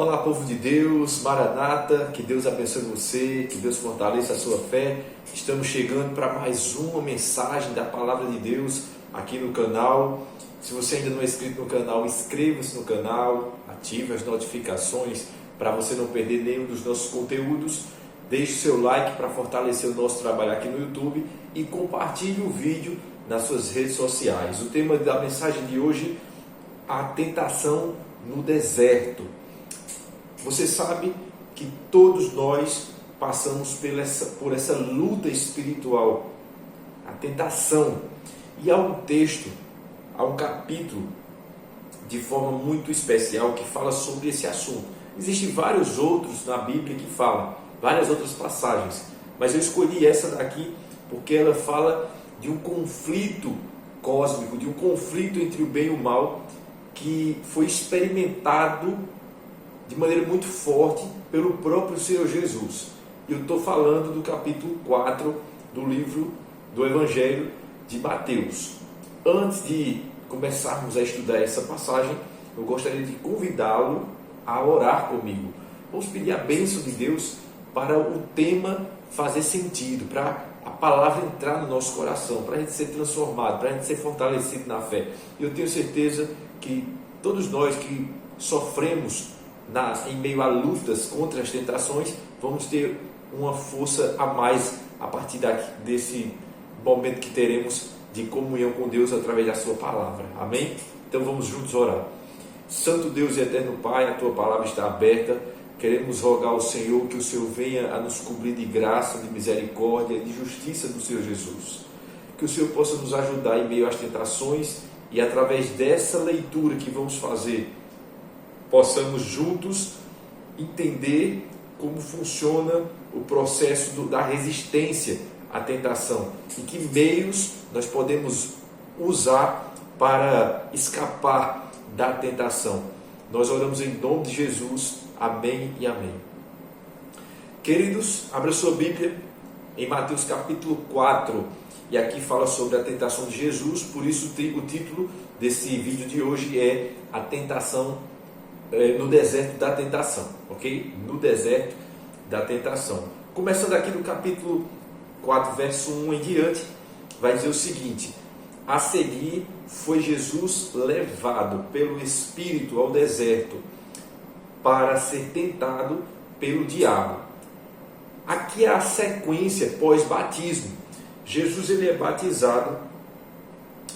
Olá, povo de Deus, Maranata, que Deus abençoe você, que Deus fortaleça a sua fé. Estamos chegando para mais uma mensagem da Palavra de Deus aqui no canal. Se você ainda não é inscrito no canal, inscreva-se no canal, ative as notificações para você não perder nenhum dos nossos conteúdos. Deixe seu like para fortalecer o nosso trabalho aqui no YouTube e compartilhe o vídeo nas suas redes sociais. O tema da mensagem de hoje, a tentação no deserto. Você sabe que todos nós passamos por essa luta espiritual, a tentação. E há um texto, há um capítulo de forma muito especial que fala sobre esse assunto. Existem vários outros na Bíblia que falam, várias outras passagens, mas eu escolhi essa daqui porque ela fala de um conflito cósmico, de um conflito entre o bem e o mal que foi experimentado de maneira muito forte pelo próprio Senhor Jesus. Eu estou falando do capítulo 4 do livro do Evangelho de Mateus. Antes de começarmos a estudar essa passagem, eu gostaria de convidá-lo a orar comigo. Vamos pedir a bênção de Deus para o tema fazer sentido, para a palavra entrar no nosso coração, para a gente ser transformado, para a gente ser fortalecido na fé. Eu tenho certeza que todos nós que sofremos em meio a lutas contra as tentações, vamos ter uma força a mais a partir desse momento que teremos de comunhão com Deus através da sua palavra. Amém? Então vamos juntos orar. Santo Deus e eterno Pai, a tua palavra está aberta. Queremos rogar ao Senhor que o Senhor venha a nos cobrir de graça, de misericórdia, de justiça do Senhor Jesus. Que o Senhor possa nos ajudar em meio às tentações e através dessa leitura que vamos fazer, possamos juntos entender como funciona o processo da resistência à tentação e que meios nós podemos usar para escapar da tentação. Nós oramos em nome de Jesus. Amém e amém. Queridos, abra sua Bíblia em Mateus capítulo 4 e aqui fala sobre a tentação de Jesus, por isso o título desse vídeo de hoje é a tentação no deserto da tentação, ok? No deserto da tentação. Começando aqui no capítulo 4, verso 1 em diante, vai dizer o seguinte: a seguir foi Jesus levado pelo Espírito ao deserto para ser tentado pelo diabo. Aqui é a sequência pós-batismo. Jesus ele é batizado,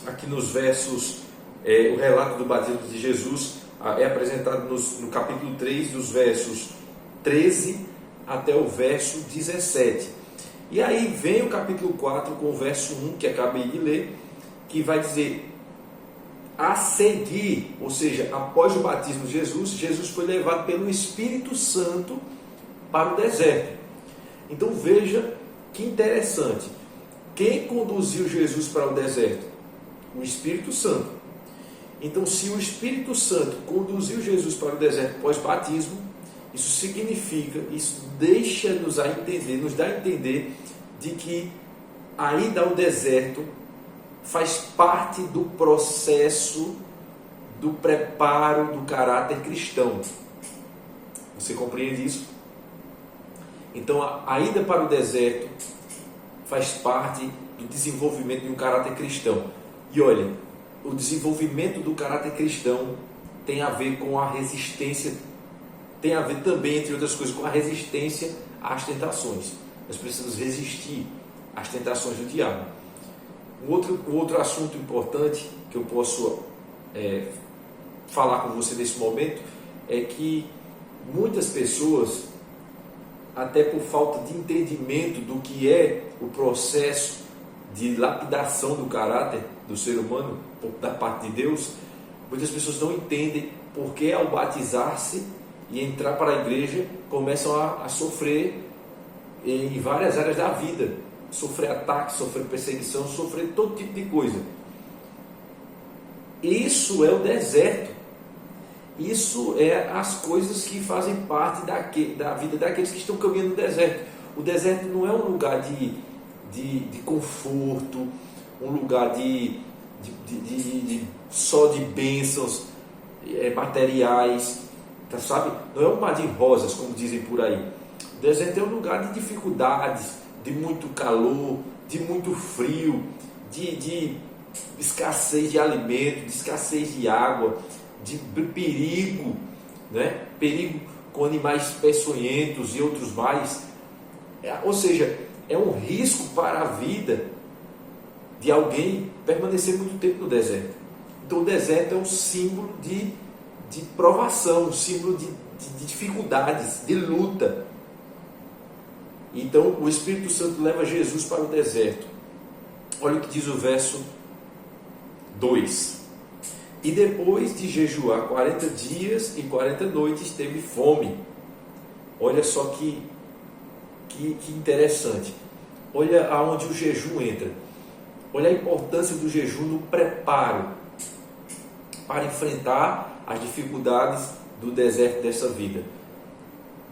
aqui nos versos, o relato do batismo de Jesus é apresentado no capítulo 3, dos versos 13 até o verso 17. E aí vem o capítulo 4 com o verso 1, que acabei de ler, que vai dizer: a seguir, ou seja, após o batismo de Jesus, Jesus foi levado pelo Espírito Santo para o deserto. Então veja que interessante. Quem conduziu Jesus para o deserto? O Espírito Santo. Então, se o Espírito Santo conduziu Jesus para o deserto pós-batismo, isso significa, isso deixa-nos a entender, nos dá a entender de que a ida ao deserto faz parte do processo do preparo do caráter cristão. Você compreende isso? Então, a ida para o deserto faz parte do desenvolvimento de um caráter cristão. E olha, o desenvolvimento do caráter cristão tem a ver com a resistência, tem a ver também, entre outras coisas, com a resistência às tentações. Nós precisamos resistir às tentações do diabo. Um outro assunto importante que eu posso falar com você nesse momento é que muitas pessoas, até por falta de entendimento do que é o processo de lapidação do caráter do ser humano da parte de Deus, muitas pessoas não entendem porque ao batizar-se e entrar para a igreja começam a sofrer em várias áreas da vida, sofrer ataque, sofrer perseguição, sofrer todo tipo de coisa. Isso é o deserto. Isso é as coisas que fazem parte da vida daqueles que estão caminhando no deserto. O deserto não é um lugar de conforto, um lugar só de bênçãos materiais. tá, sabe? Não é um mar de rosas, como dizem por aí. O deserto é um lugar de dificuldades, de muito calor, de muito frio, de escassez de alimento, de escassez de água, de perigo, né? Perigo com animais peçonhentos e outros mais. Ou seja, é um risco para a vida de alguém permanecer muito tempo no deserto. Então o deserto é um símbolo de provação, um símbolo de dificuldades, de luta. Então o Espírito Santo leva Jesus para o deserto. Olha o que diz o verso 2. E depois de jejuar 40 dias e 40 noites, teve fome. Olha só que interessante. Olha aonde o jejum entra. Olha a importância do jejum no preparo para enfrentar as dificuldades do deserto dessa vida.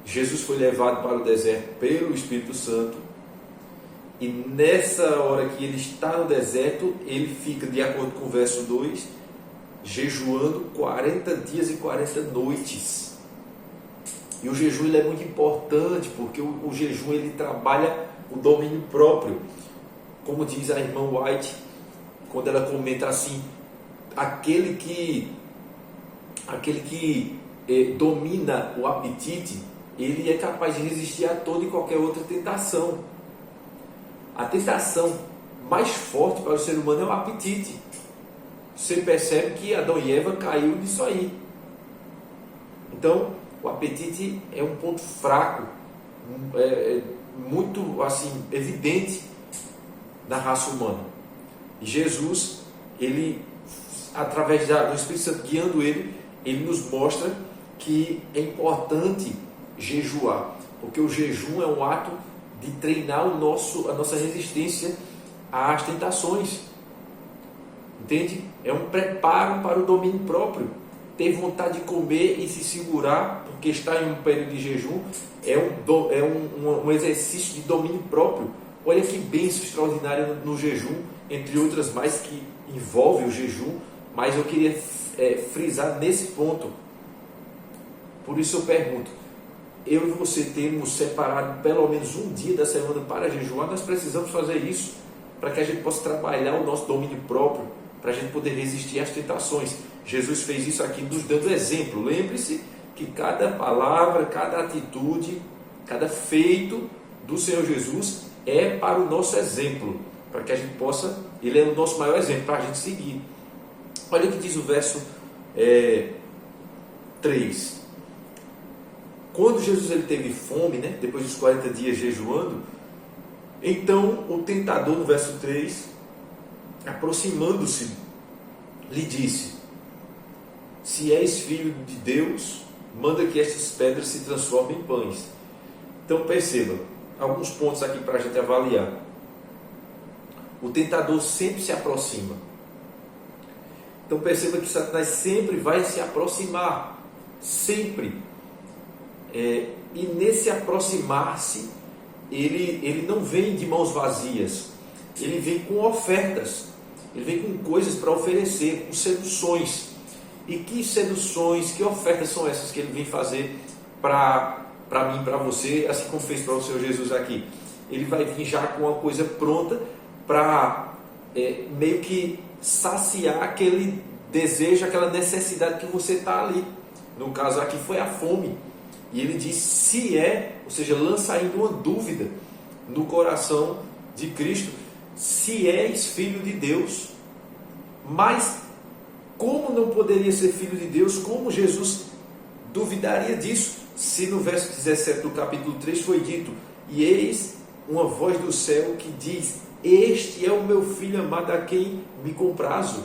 Jesus foi levado para o deserto pelo Espírito Santo, e nessa hora que ele está no deserto, ele fica, de acordo com o verso 2, jejuando 40 dias e 40 noites. E o jejum ele é muito importante, porque o jejum ele trabalha o domínio próprio. Como diz a irmã White, quando ela comenta assim, aquele que domina o apetite, ele é capaz de resistir a toda e qualquer outra tentação. A tentação mais forte para o ser humano é o apetite. Você percebe que Adão e Eva caiu nisso aí. Então, o apetite é um ponto fraco, muito assim, evidente na raça humana. E Jesus, ele, através do Espírito Santo guiando ele nos mostra que é importante jejuar, porque o jejum é um ato de treinar a nossa resistência às tentações. Entende? É um preparo para o domínio próprio. Ter vontade de comer e se segurar, porque está em um período de jejum, é um exercício de domínio próprio. Olha que bênção extraordinária no jejum, entre outras mais que envolve o jejum, mas eu queria frisar nesse ponto. Por isso eu pergunto, eu e você temos separado pelo menos um dia da semana para jejuar? Nós precisamos fazer isso para que a gente possa trabalhar o nosso domínio próprio, para a gente poder resistir às tentações. Jesus fez isso aqui nos dando exemplo. Lembre-se que cada palavra, cada atitude, cada feito do Senhor Jesus é para o nosso exemplo, para que a gente possa, ele é o nosso maior exemplo para a gente seguir. Olha o que diz o verso 3. Quando Jesus ele teve fome, né, depois dos 40 dias jejuando, então o tentador, no verso 3, aproximando-se, lhe disse: se és filho de Deus, manda que estas pedras se transformem em pães. Então perceba, alguns pontos aqui para a gente avaliar. O tentador sempre se aproxima. Então perceba que Satanás sempre vai se aproximar, sempre. E nesse aproximar-se, ele não vem de mãos vazias, ele vem com ofertas, ele vem com coisas para oferecer, com seduções. E que seduções, que ofertas são essas que ele vem fazer para mim, para você, assim como fez para o Senhor Jesus aqui? Ele vai vir já com uma coisa pronta para meio que saciar aquele desejo, aquela necessidade que você está ali. No caso aqui foi a fome. E ele diz se ou seja, lança ainda uma dúvida no coração de Cristo, se és filho de Deus. Mas como não poderia ser filho de Deus? Como Jesus duvidaria disso? Se no verso 17 do capítulo 3 foi dito: e eis uma voz do céu que diz: este é o meu filho amado, a quem me comprazo.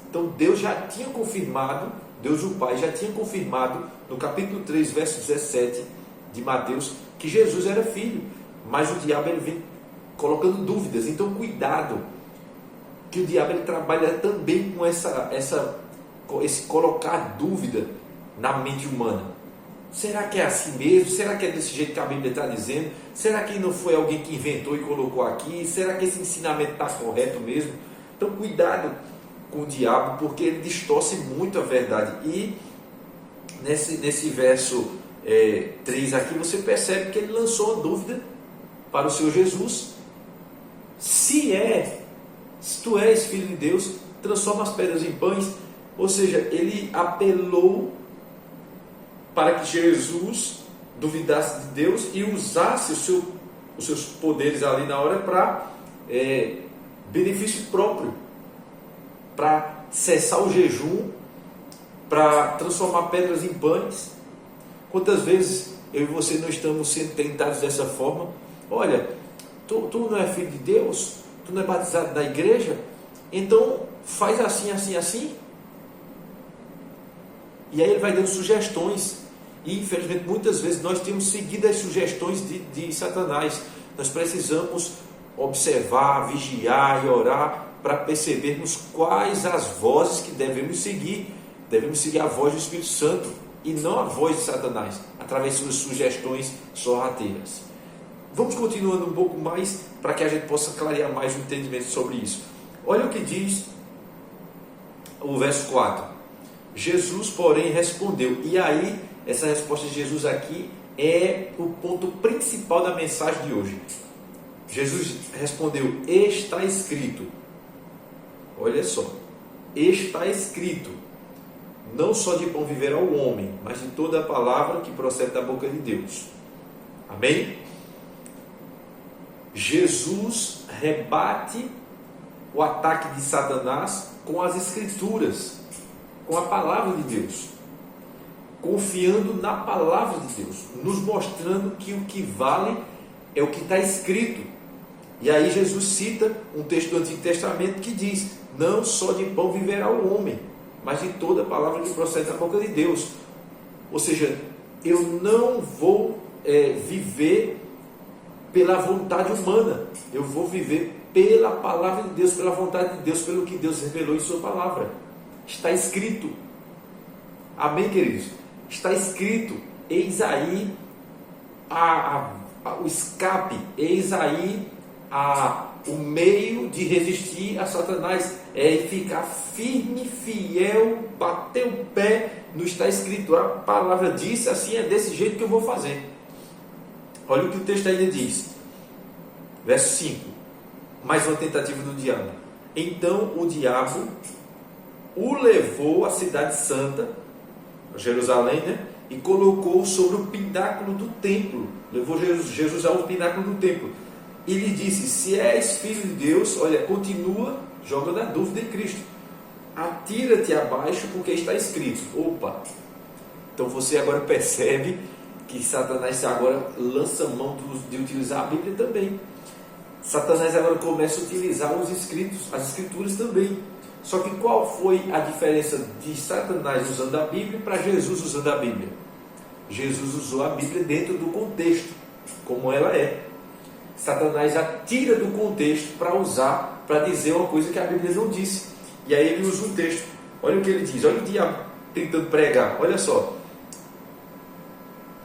Então Deus já tinha confirmado, Deus o Pai já tinha confirmado no capítulo 3, verso 17 de Mateus, que Jesus era filho. Mas o diabo ele vem colocando dúvidas. Então cuidado, que o diabo ele trabalha também com esse colocar dúvida na mente humana. Será que é assim mesmo? Será que é desse jeito que a Bíblia está dizendo? Será que não foi alguém que inventou e colocou aqui? Será que esse ensinamento está correto mesmo? Então cuidado com o diabo, porque ele distorce muito a verdade. E nesse verso 3 aqui, você percebe que ele lançou a dúvida para o Senhor Jesus. Se tu és filho de Deus, transforma as pedras em pães. Ou seja, ele apelou para que Jesus duvidasse de Deus e usasse os seus poderes ali na hora para benefício próprio, para cessar o jejum, para transformar pedras em pães. Quantas vezes eu e você não estamos sendo tentados dessa forma? Olha, tu não é filho de Deus, tu não é batizado na igreja, então faz assim, assim, assim. E aí ele vai dando sugestões. E infelizmente muitas vezes nós temos seguido as sugestões de Satanás. Nós precisamos observar, vigiar e orar para percebermos quais as vozes que devemos seguir. Devemos seguir a voz do Espírito Santo e não a voz de Satanás, através de suas sugestões sorrateiras. Vamos continuando um pouco mais para que a gente possa clarear mais o entendimento sobre isso. Olha o que diz o verso 4. Jesus, porém, respondeu. E aí, essa resposta de Jesus aqui é o ponto principal da mensagem de hoje. Jesus respondeu: está escrito. Olha só, está escrito: não só de pão viverá o homem, mas de toda a palavra que procede da boca de Deus. Amém? Jesus rebate o ataque de Satanás com as Escrituras, com a palavra de Deus, confiando na palavra de Deus, nos mostrando que o que vale é o que está escrito. E aí Jesus cita um texto do Antigo Testamento que diz: não só de pão viverá o homem, mas de toda a palavra que procede da boca de Deus. Ou seja, eu não vou viver pela vontade humana, eu vou viver pela palavra de Deus, pela vontade de Deus, pelo que Deus revelou em sua palavra. Está escrito. Amém, queridos? Está escrito. Eis aí o escape, eis aí o meio de resistir a Satanás, é ficar firme, fiel, bater o pé no está escrito. A palavra disse assim, é desse jeito que eu vou fazer. Olha o que o texto ainda diz, verso 5, mais uma tentativa do diabo. Então o diabo o levou à cidade santa, Jerusalém, né? E colocou sobre o pináculo do templo. Levou Jesus ao pináculo do templo e lhe disse: se és filho de Deus, olha, continua jogando a dúvida em Cristo. Atira-te abaixo, porque está escrito. Opa! Então você agora percebe que Satanás agora lança mão de utilizar a Bíblia também. Satanás agora começa a utilizar os escritos, as escrituras também. Só que qual foi a diferença de Satanás usando a Bíblia para Jesus usando a Bíblia? Jesus usou a Bíblia dentro do contexto, como ela é. Satanás a tira do contexto para usar, para dizer uma coisa que a Bíblia não disse. E aí ele usa um texto. Olha o que ele diz, olha o diabo tentando pregar, olha só.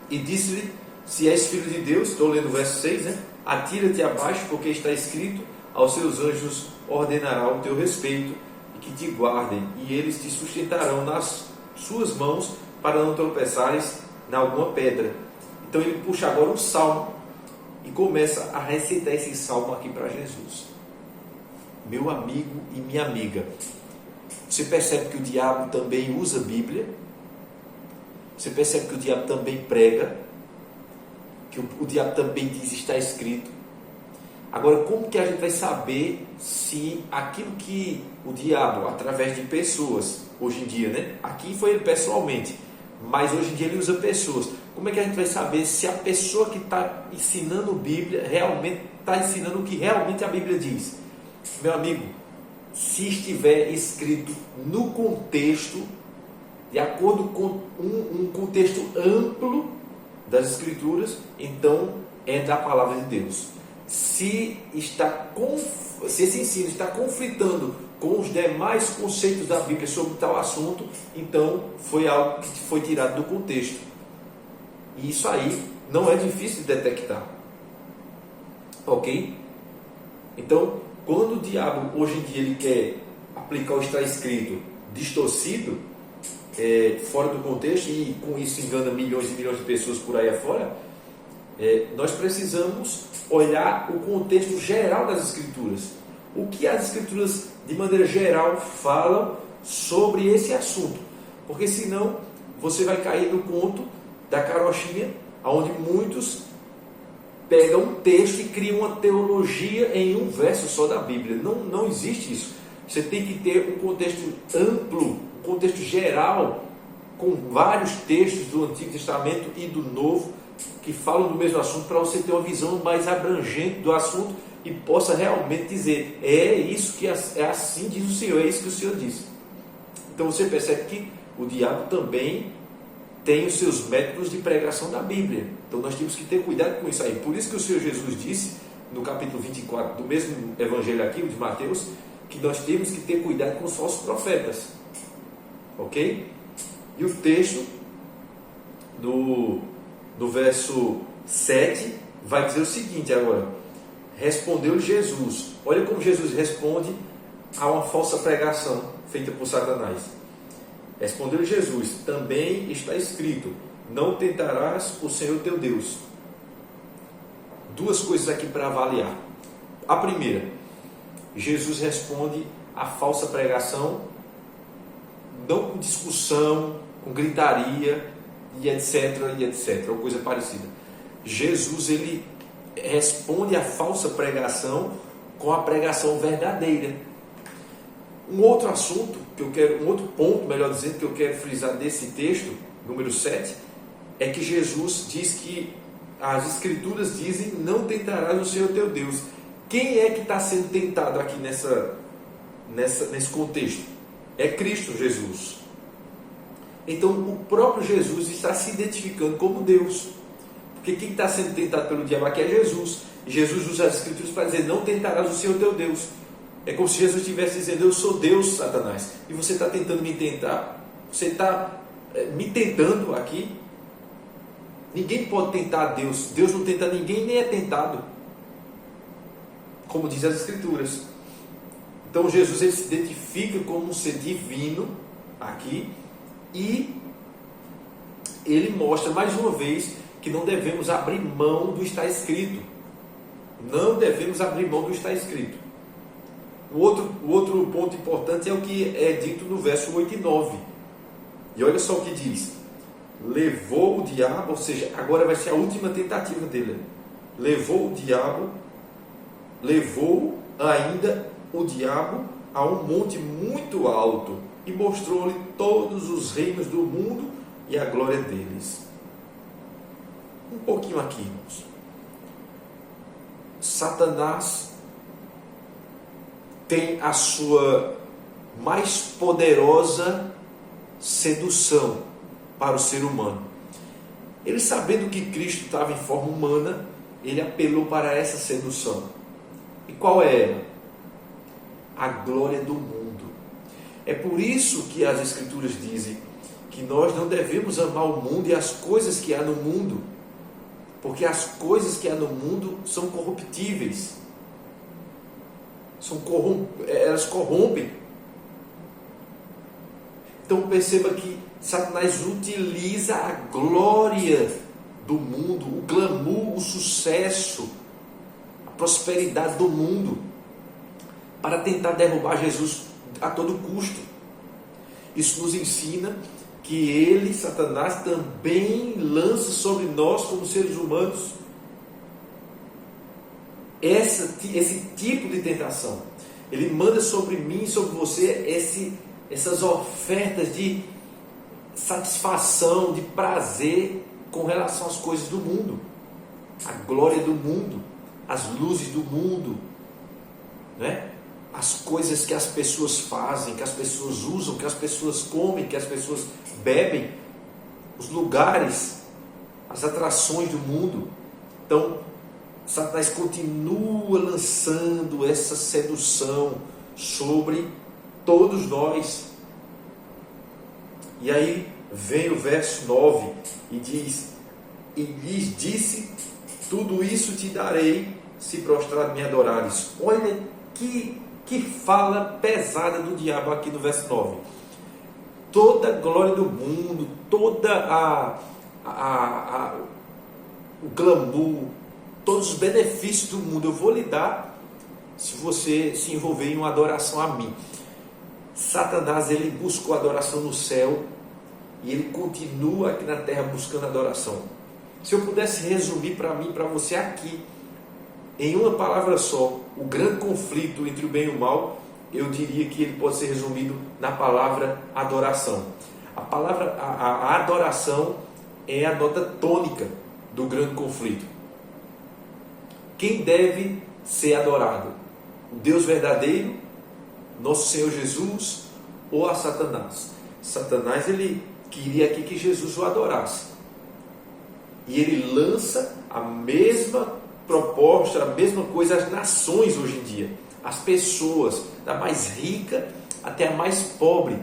E disse-lhe: se és filho de Deus, estou lendo o verso 6, né? Atira-te abaixo, porque está escrito: aos seus anjos ordenará o teu respeito, e que te guardem, e eles te sustentarão nas suas mãos, para não tropeçares em alguma pedra. Então ele puxa agora um salmo e começa a recitar esse salmo aqui para Jesus. Meu amigo e minha amiga, você percebe que o diabo também usa a Bíblia? Você percebe que o diabo também prega? Que o diabo também diz: está escrito? Agora, como que a gente vai saber se aquilo que o diabo, através de pessoas, hoje em dia, né? Aqui foi ele pessoalmente, mas hoje em dia ele usa pessoas. Como é que a gente vai saber se a pessoa que está ensinando Bíblia realmente está ensinando o que realmente a Bíblia diz? Meu amigo, se estiver escrito no contexto, de acordo com um contexto amplo das Escrituras, então é da palavra de Deus. Se esse ensino está conflitando com os demais conceitos da Bíblia sobre tal assunto, então foi algo que foi tirado do contexto. E isso aí não é difícil de detectar. Ok? Então, quando o diabo hoje em dia ele quer aplicar o está escrito distorcido, fora do contexto, e com isso engana milhões e milhões de pessoas por aí afora, nós precisamos olhar o contexto geral das Escrituras. O que as Escrituras, de maneira geral, falam sobre esse assunto. Porque senão você vai cair no conto da carochinha, onde muitos pegam um texto e criam uma teologia em um verso só da Bíblia. Não existe isso. Você tem que ter um contexto amplo, um contexto geral, com vários textos do Antigo Testamento e do Novo, que falam do mesmo assunto, para você ter uma visão mais abrangente do assunto e possa realmente dizer, é isso que é assim diz o Senhor, é isso que o Senhor disse. Então você percebe que o diabo também tem os seus métodos de pregação da Bíblia. Então nós temos que ter cuidado com isso aí. Por isso que o Senhor Jesus disse, no capítulo 24 do mesmo evangelho aqui, o de Mateus, que nós temos que ter cuidado com os falsos profetas. Ok? E o texto do verso 7 vai dizer o seguinte agora: respondeu Jesus. Olha como Jesus responde a uma falsa pregação feita por Satanás. Respondeu Jesus: também está escrito, não tentarás o Senhor teu Deus. Duas coisas aqui para avaliar. A primeira, Jesus responde à falsa pregação, não com discussão, com gritaria, e etc, ou coisa parecida. Jesus, ele responde à falsa pregação com a pregação verdadeira. Um outro assunto um outro ponto, melhor dizendo, que eu quero frisar desse texto, número 7, é que Jesus diz que as Escrituras dizem, não tentarás o Senhor teu Deus. Quem é que está sendo tentado aqui nesse contexto? É Cristo Jesus. Então o próprio Jesus está se identificando como Deus. Porque quem está sendo tentado pelo diabo aqui é Jesus. E Jesus usa as Escrituras para dizer, não tentarás o Senhor teu Deus. É como se Jesus estivesse dizendo, eu sou Deus, Satanás, e você está tentando me tentar. Você está me tentando aqui. Ninguém pode tentar Deus. Deus não tenta ninguém, nem é tentado, como diz as Escrituras. Então Jesus, ele se identifica como um ser divino aqui, e ele mostra mais uma vez que não devemos abrir mão do está escrito. Não devemos abrir mão do está escrito. O outro ponto importante é o que é dito no verso 8 e 9. E olha só o que diz: levou o diabo, ou seja, agora vai ser a última tentativa dele. Levou ainda o diabo a um monte muito alto e mostrou-lhe todos os reinos do mundo e a glória deles. Um pouquinho aqui, irmãos. Satanás tem a sua mais poderosa sedução para o ser humano. Ele, sabendo que Cristo estava em forma humana, ele apelou para essa sedução. E qual é ela? A glória do mundo. É por isso que as Escrituras dizem que nós não devemos amar o mundo e as coisas que há no mundo, porque as coisas que há no mundo são corruptíveis. Elas corrompem. Então perceba que Satanás utiliza a glória do mundo, o glamour, o sucesso, a prosperidade do mundo, para tentar derrubar Jesus a todo custo. Isso nos ensina que ele, Satanás, também lança sobre nós, como seres humanos, esse tipo de tentação. Ele manda sobre mim e sobre você essas ofertas de satisfação, de prazer com relação às coisas do mundo, a glória do mundo, as luzes do mundo, né? As coisas que as pessoas fazem, que as pessoas usam, que as pessoas comem, que as pessoas bebem, os lugares, as atrações do mundo. Então Satanás continua lançando essa sedução sobre todos nós. E aí vem o verso 9 e diz: e lhes disse, tudo isso te darei, se prostrado me adorares. Olha que fala pesada do diabo aqui no verso 9. toda a glória do mundo, o glamour, todos os benefícios do mundo eu vou lhe dar se você se envolver em uma adoração a mim. Satanás, ele buscou adoração no céu e ele continua aqui na terra buscando adoração. Se eu pudesse resumir para mim, para você aqui, em uma palavra só, o grande conflito entre o bem e o mal, eu diria que ele pode ser resumido na palavra adoração. A adoração é a nota tônica do grande conflito. Quem deve ser adorado? O Deus verdadeiro, nosso Senhor Jesus, ou a Satanás? Satanás, ele queria aqui que Jesus o adorasse. E ele lança a mesma proposta, a mesma coisa às nações hoje em dia. As pessoas, da mais rica até a mais pobre,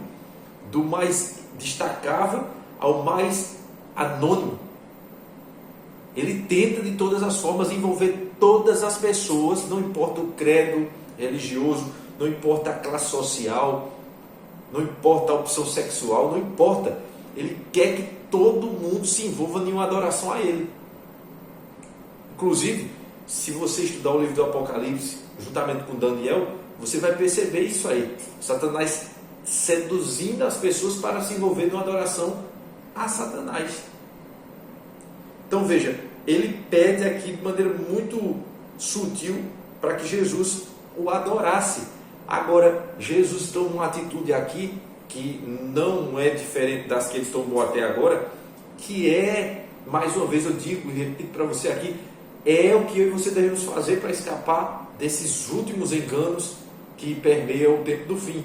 do mais destacável ao mais anônimo. Ele tenta de todas as formas envolver todas as pessoas, não importa o credo religioso, não importa a classe social, não importa a opção sexual, não importa. Ele quer que todo mundo se envolva em uma adoração a ele. Inclusive, se você estudar o livro do Apocalipse, juntamente com Daniel, você vai perceber isso aí. Satanás seduzindo as pessoas para se envolver numa adoração a Satanás. Então veja, ele pede aqui de maneira muito sutil para que Jesus o adorasse. Agora, Jesus toma uma atitude aqui que não é diferente das que ele tomou até agora, que é, mais uma vez eu digo e repito para você aqui, é o que eu e você devemos fazer para escapar desses últimos enganos que permeiam o tempo do fim.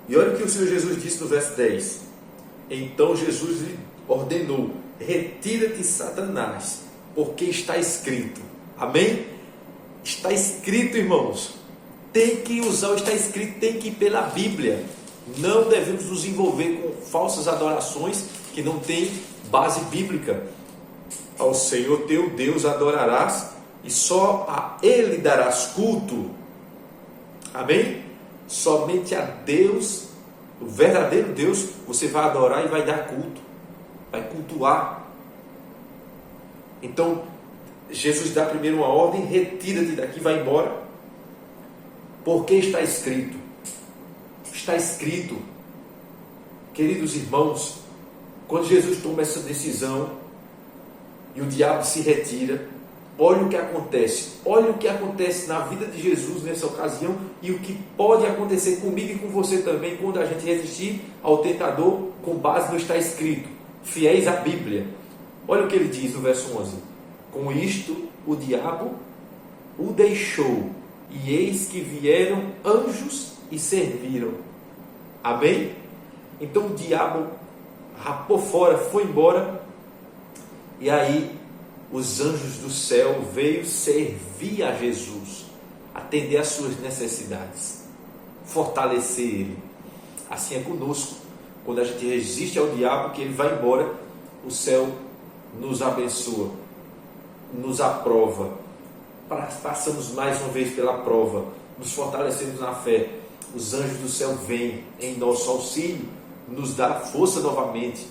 E olha o que o Senhor Jesus disse no verso 10. Então Jesus lhe ordenou: retira-te, Satanás, porque está escrito. Amém? Está escrito, irmãos. Tem que usar o está escrito, tem que ir pela Bíblia. Não devemos nos envolver com falsas adorações que não têm base bíblica. Ao Senhor teu Deus adorarás e só a Ele darás culto. Amém? Somente a Deus, o verdadeiro Deus, você vai adorar e vai dar culto, vai cultuar. Então, Jesus dá primeiro uma ordem: retira-te daqui, vai embora, porque está escrito. Está escrito. Queridos irmãos, quando Jesus toma essa decisão e o diabo se retira, olha o que acontece. Olha o que acontece na vida de Jesus nessa ocasião e o que pode acontecer comigo e com você também quando a gente resistir ao tentador com base no está escrito, fiéis à Bíblia. Olha o que ele diz no verso 11: com isto o diabo o deixou, e eis que vieram anjos e serviram. Amém? Então o diabo rapou fora, foi embora, e aí os anjos do céu veio servir a Jesus, atender às suas necessidades, fortalecer ele. Assim é conosco. Quando a gente resiste ao diabo, que ele vai embora, o céu nos abençoa, nos aprova, passamos mais uma vez pela prova, nos fortalecemos na fé. Os anjos do céu vêm em nosso auxílio, nos dá força novamente,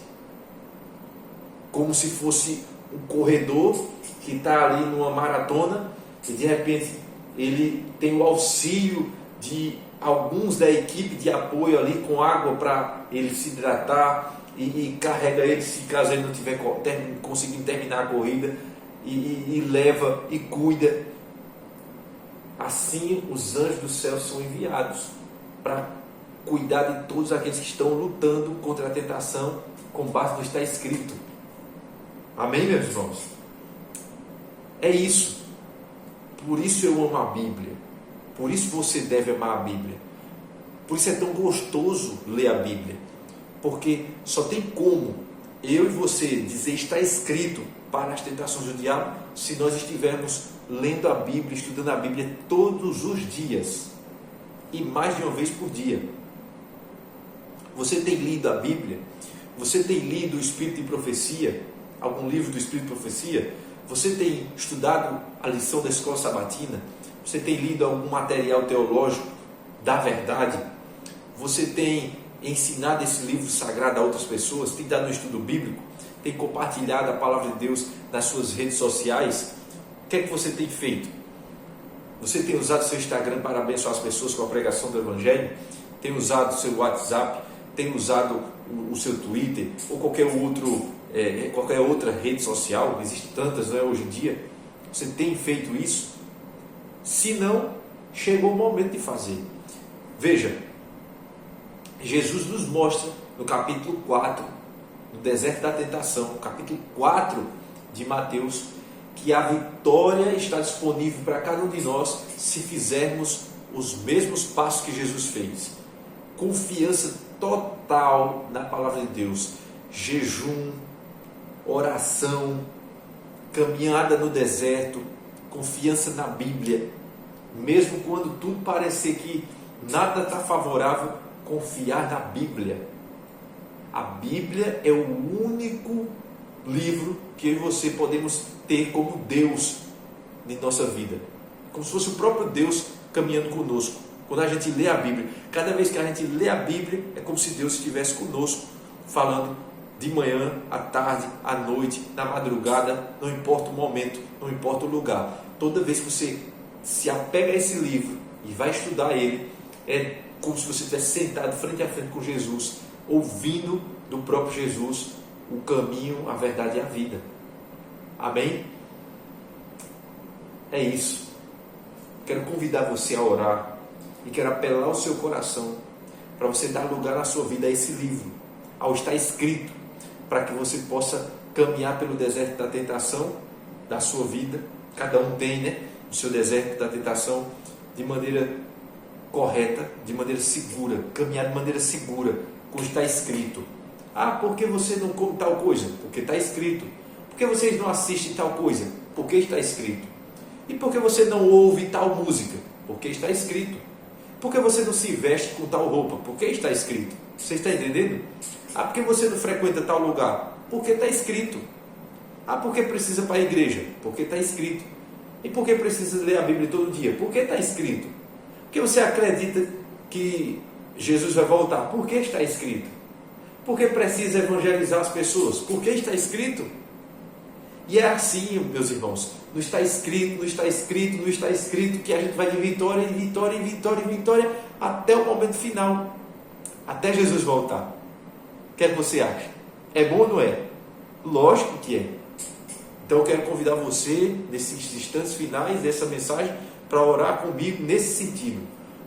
como se fosse um corredor que está ali numa maratona e de repente ele tem o auxílio de alguns da equipe de apoio ali com água para ele se hidratar e carrega ele se caso ele não estiver conseguindo terminar a corrida e leva e cuida. Assim os anjos do céu são enviados para cuidar de todos aqueles que estão lutando contra a tentação com base no que está escrito. Amém, meus irmãos? É isso. Por isso eu amo a Bíblia. Por isso você deve amar a Bíblia. Por isso é tão gostoso ler a Bíblia. Porque só tem como eu e você dizer está escrito para as tentações do diabo se nós estivermos lendo a Bíblia, estudando a Bíblia todos os dias. E mais de uma vez por dia. Você tem lido a Bíblia? Você tem lido o Espírito de Profecia? Algum livro do Espírito de Profecia? Você tem estudado a lição da escola sabatina? Você tem lido algum material teológico da verdade? Você tem ensinado esse livro sagrado a outras pessoas, tem dado um estudo bíblico, tem compartilhado a palavra de Deus nas suas redes sociais? O que é que você tem feito? Você tem usado seu Instagram para abençoar as pessoas com a pregação do Evangelho? Tem usado o seu WhatsApp? Tem usado o seu Twitter? Ou qualquer outra rede social? Existem tantas, não é, hoje em dia. Você tem feito isso? Se não, chegou o momento de fazer. Veja, Jesus nos mostra no capítulo 4, no deserto da tentação, capítulo 4 de Mateus, que a vitória está disponível para cada um de nós se fizermos os mesmos passos que Jesus fez. Confiança total na palavra de Deus, jejum, oração, caminhada no deserto, confiança na Bíblia, mesmo quando tudo parecer que nada está favorável, confiar na Bíblia. A Bíblia é o único livro que eu e você podemos ter como Deus em nossa vida, como se fosse o próprio Deus caminhando conosco. Quando a gente lê a Bíblia, cada vez que a gente lê a Bíblia, é como se Deus estivesse conosco, falando de manhã, à tarde, à noite, na madrugada, não importa o momento, não importa o lugar. Toda vez que você se apega a esse livro e vai estudar ele, é como se você estivesse sentado frente a frente com Jesus, ouvindo do próprio Jesus o caminho, a verdade e a vida. Amém? É isso. Quero convidar você a orar e quero apelar ao seu coração para você dar lugar na sua vida a esse livro, ao estar escrito, para que você possa caminhar pelo deserto da tentação da sua vida. Cada um tem, né, o seu deserto da tentação, de maneira correta, de maneira segura, caminhar de maneira segura, como está escrito. Ah, por que você não come tal coisa? Porque está escrito. Por que vocês não assistem tal coisa? Porque está escrito. E por que você não ouve tal música? Porque está escrito. Por que você não se veste com tal roupa? Porque está escrito. Você está entendendo? Ah, por que você não frequenta tal lugar? Porque está escrito. Ah, por que precisa ir para a igreja? Porque está escrito. E por que precisa ler a Bíblia todo dia? Porque está escrito. Por que você acredita que Jesus vai voltar? Porque está escrito. Por que precisa evangelizar as pessoas? Porque está escrito. E é assim, meus irmãos, não está escrito, não está escrito, não está escrito, que a gente vai de vitória em vitória, em vitória, em vitória, até o momento final, até Jesus voltar. O que é que você acha? É bom ou não é? Lógico que é. Então eu quero convidar você, nesses instantes finais dessa mensagem, para orar comigo nesse sentido,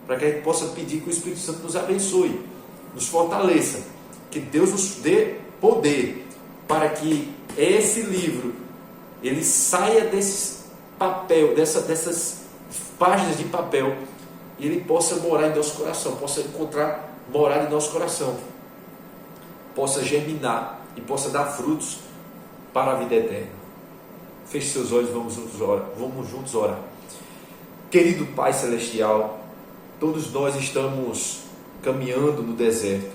para que a gente possa pedir que o Espírito Santo nos abençoe, nos fortaleça, que Deus nos dê poder para que esse livro ele saia desse papel, dessas páginas de papel, e ele possa morar em nosso coração, possa encontrar morada em nosso coração, possa germinar e possa dar frutos para a vida eterna. Feche seus olhos, vamos juntos orar. Querido Pai Celestial, todos nós estamos caminhando no deserto.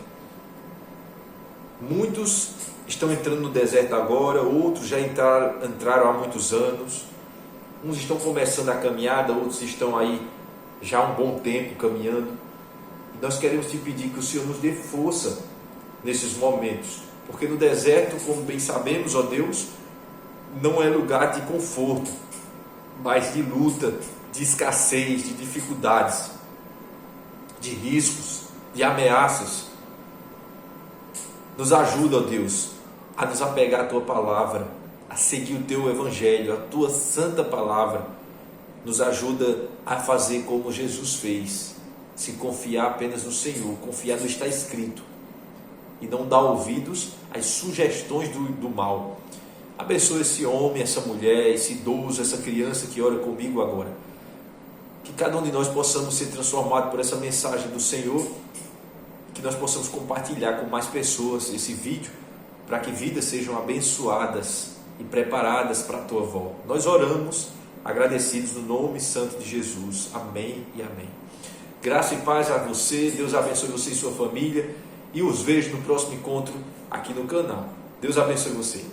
Muitos estão entrando no deserto agora, outros já entraram há muitos anos. Uns estão começando a caminhada, outros estão aí já há um bom tempo caminhando. E nós queremos te pedir que o Senhor nos dê força nesses momentos, porque no deserto, como bem sabemos, ó Deus, não é lugar de conforto, mas de luta, de escassez, de dificuldades, de riscos, de ameaças. Nos ajuda, ó Deus, a nos apegar à Tua palavra, a seguir o Teu Evangelho, a Tua santa palavra. Nos ajuda a fazer como Jesus fez, se confiar apenas no Senhor, confiar no que está escrito, e não dar ouvidos às sugestões do mal. Abençoe esse homem, essa mulher, esse idoso, essa criança que ora comigo agora. Que cada um de nós possamos ser transformados por essa mensagem do Senhor, que nós possamos compartilhar com mais pessoas esse vídeo, para que vidas sejam abençoadas e preparadas para a Tua volta. Nós oramos agradecidos no nome santo de Jesus. Amém e amém. Graça e paz a você, Deus abençoe você e sua família, e os vejo no próximo encontro aqui no canal. Deus abençoe você.